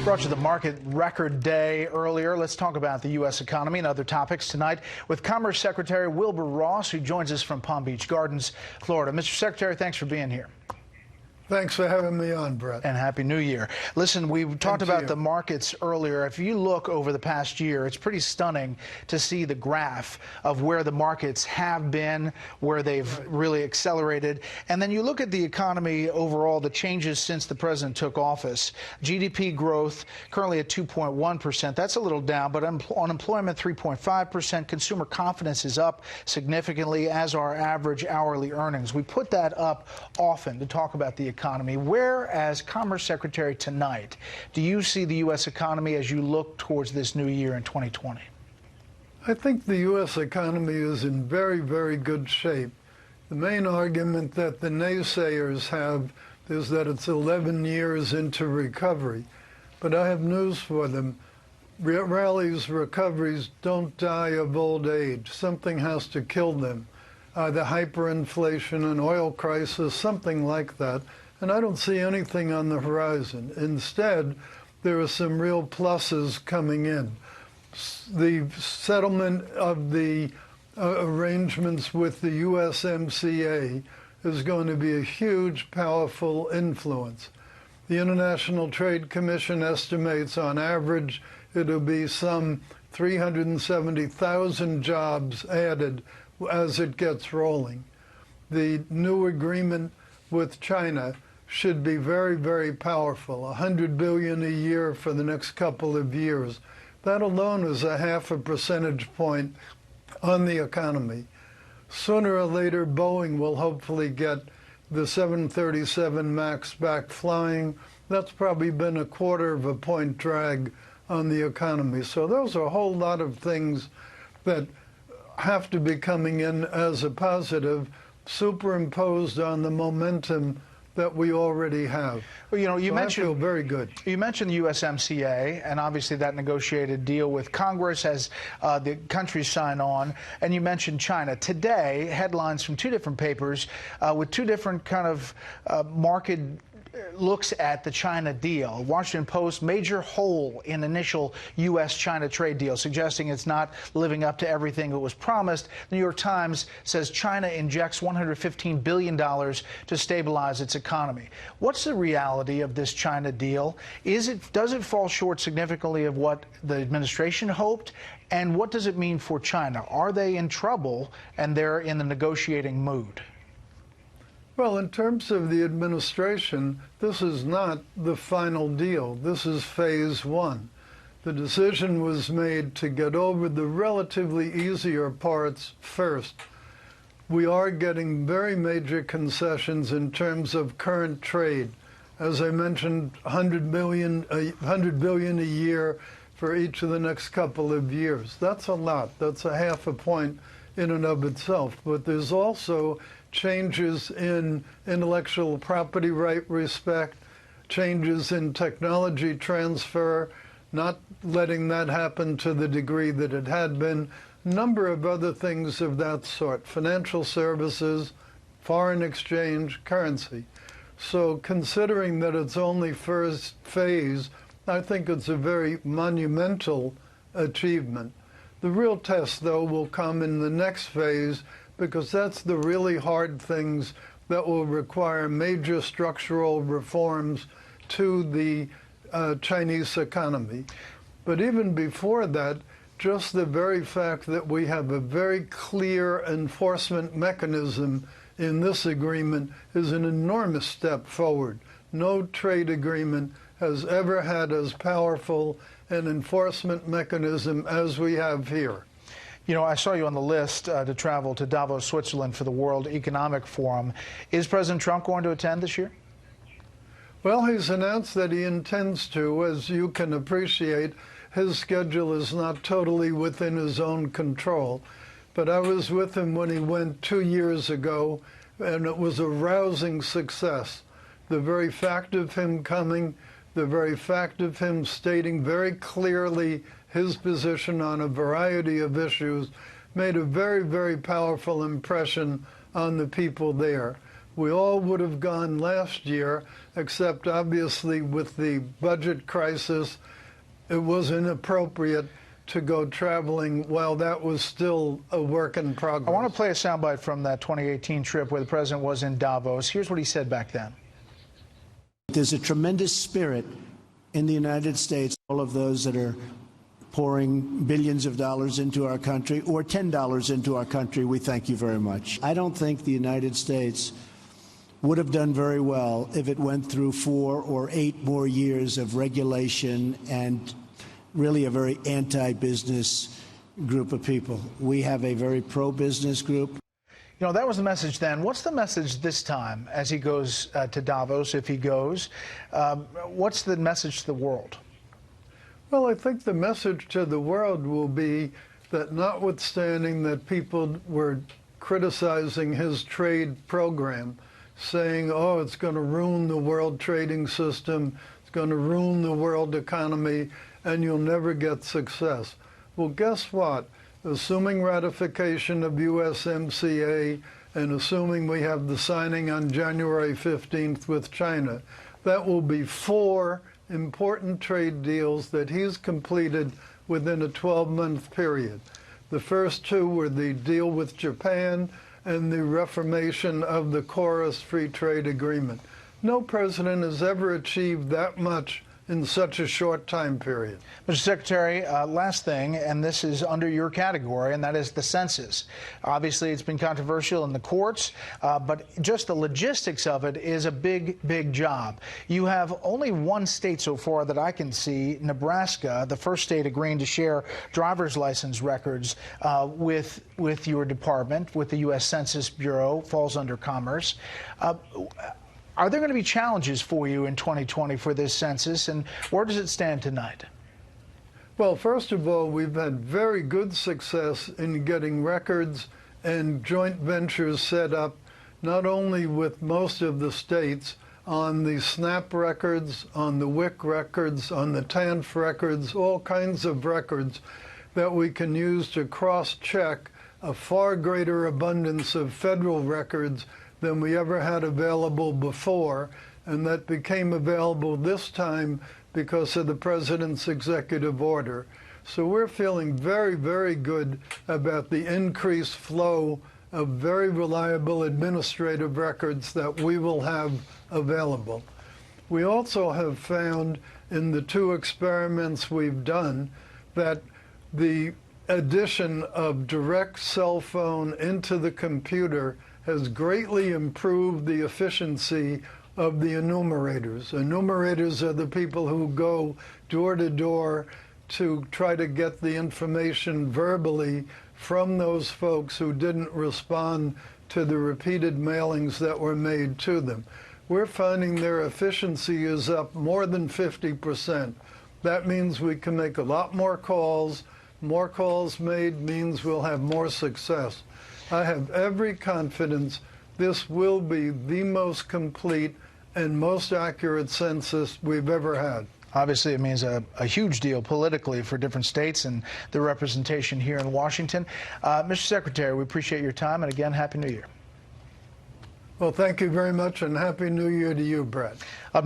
Brought you the market record day earlier. Let's talk about the U.S. economy and other topics tonight with Commerce Secretary Wilbur Ross, who joins us from Palm Beach Gardens, Florida. Mr. Secretary, thanks for being here. Thanks for having me on, Brett. And Happy New Year. Listen, we talked about the markets earlier. If you look over the past year, it's pretty stunning to see the graph of where the markets have been, where they've really accelerated. And then you look at the economy overall, the changes since the president took office. GDP growth currently at 2.1%. That's a little down, but unemployment 3.5%. Consumer confidence is up significantly, as are average hourly earnings. We put that up often to talk about the economy. Where, as Commerce Secretary tonight, do you see the U.S. economy as you look towards this new year in 2020? I think the U.S. economy is in very, very good shape. The main argument that the naysayers have is that it's 11 years into recovery. But I have news for them. Rallies, recoveries don't die of old age. Something has to kill them. The hyperinflation, an oil crisis, something like that. And I don't see anything on the horizon. Instead, there are some real pluses coming in. The settlement of the arrangements with the USMCA is going to be a huge, powerful influence. The International Trade Commission estimates on average it'll be some 370,000 jobs added as it gets rolling. The new agreement with China should be very, very powerful, $100 billion a year for the next couple of years. That alone is a ½ percentage point on the economy. Sooner or later, Boeing will hopefully get the 737 MAX back flying. That's probably been a ½ point drag on the economy. So those are a whole lot of things that have to be coming in as a positive, superimposed on the momentum that we already have. Well, you know, I feel very good. You mentioned the USMCA, and obviously that negotiated deal with Congress as the countries sign on. And you mentioned China. Today, headlines from two different papers with two different kind of market looks at the China deal. Washington Post, major hole in initial U.S.-China trade deal, suggesting it's not living up to everything that was promised. The New York Times says China injects $115 billion to stabilize its economy. What's the reality of this China deal? Does it fall short significantly of what the administration hoped? And what does it mean for China? Are they in trouble and they're in the negotiating mood? Well, in terms of the administration, this is not the final deal. This is phase one. The decision was made to get over the relatively easier parts first. We are getting very major concessions in terms of current trade. As I mentioned, $100 billion a year for each of the next couple of years. That's a lot. That's a ½ point in and of itself. But there's also changes in intellectual property right respect, changes in technology transfer, not letting that happen to the degree that it had been, a number of other things of that sort, financial services, foreign exchange, currency. So considering that it's only first phase, I think it's a very monumental achievement. The real test, though, will come in the next phase, because that's the really hard things that will require major structural reforms to the Chinese economy. But even before that, just the very fact that we have a very clear enforcement mechanism in this agreement is an enormous step forward. No trade agreement has ever had as powerful an enforcement mechanism as we have here. You know, I saw you on the list to travel to Davos, Switzerland for the World Economic Forum. Is President Trump going to attend this year? Well, he's announced that he intends to. As you can appreciate, his schedule is not totally within his own control. But I was with him when he went 2 years ago, and it was a rousing success. The very fact of him coming, the very fact of him stating very clearly his position on a variety of issues made a very, very powerful impression on the people there. We all would have gone last year, except obviously with the budget crisis, it was inappropriate to go traveling while that was still a work in progress. I want to play a soundbite from that 2018 trip where the president was in Davos. Here's what he said back then. There's a tremendous spirit in the United States, all of those that are pouring billions of dollars into our country or $10 into our country. We thank you very much. I don't think the United States would have done very well if it went through 4 or 8 more years of regulation and really a very anti-business group of people. We have a very pro-business group. You know, that was the message then. What's the message this time as he goes to Davos, if he goes? What's the message to the world? Well, I think the message to the world will be that notwithstanding that people were criticizing his trade program, saying, oh, it's going to ruin the world trading system, it's going to ruin the world economy, and you'll never get success. Well, guess what? Assuming ratification of USMCA and assuming we have the signing on January 15th with China, that will be 4 important trade deals that he's completed within a 12-month period. The first 2 were the deal with Japan and the reformation of the KORUS Free Trade Agreement. No president has ever achieved that much in such a short time period. Mr. Secretary, last thing, and this is under your category, and that is the census. Obviously, it's been controversial in the courts, but just the logistics of it is a big, big job. You have only one state so far that I can see, Nebraska, the first state agreeing to share driver's license records with your department, with the U.S. Census Bureau, falls under Commerce. Are there going to be challenges for you in 2020 for this census, and where does it stand tonight? Well, first of all, we've had very good success in getting records and joint ventures set up, not only with most of the states, on the SNAP records, on the WIC records, on the TANF records, all kinds of records that we can use to cross-check a far greater abundance of federal records than we ever had available before, and that became available this time because of the president's executive order. So we're feeling very, very good about the increased flow of very reliable administrative records that we will have available. We also have found in the 2 experiments we've done that the addition of direct cell phone into the computer has greatly improved the efficiency of the enumerators. Enumerators are the people who go door to door to try to get the information verbally from those folks who didn't respond to the repeated mailings that were made to them. We're finding their efficiency is up more than 50%. That means we can make a lot more calls. More calls made means we'll have more success. I have every confidence this will be the most complete and most accurate census we've ever had. Obviously, it means a huge deal politically for different states and the representation here in Washington. Mr. Secretary, we appreciate your time, and again, Happy New Year. Well, thank you very much, and Happy New Year to you, Brett.